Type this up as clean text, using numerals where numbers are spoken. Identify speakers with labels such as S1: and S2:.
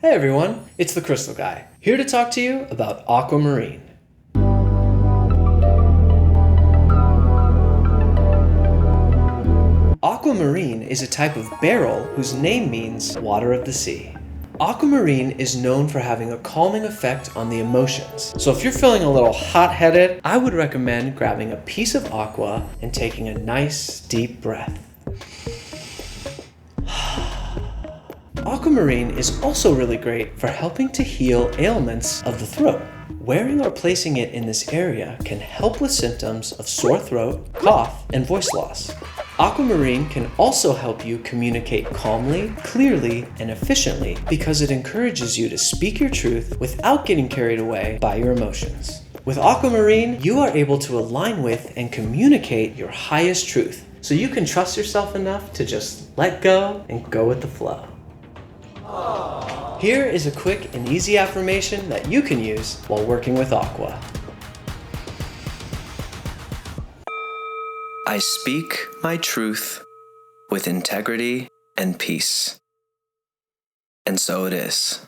S1: Hey everyone, it's the Crystal Guy, here to talk to you about Aquamarine. Aquamarine is a type of beryl whose name means water of the sea. Aquamarine is known for having a calming effect on the emotions. So if you're feeling a little hot-headed, I would recommend grabbing a piece of aqua and taking a nice deep breath. Aquamarine is also really great for helping to heal ailments of the throat. Wearing or placing it in this area can help with symptoms of sore throat, cough, and voice loss. Aquamarine can also help you communicate calmly, clearly, and efficiently because it encourages you to speak your truth without getting carried away by your emotions. With Aquamarine, you are able to align with and communicate your highest truth, so you can trust yourself enough to just let go and go with the flow. Here is a quick and easy affirmation that you can use while working with Aqua.
S2: I speak my truth with integrity and peace. And so it is.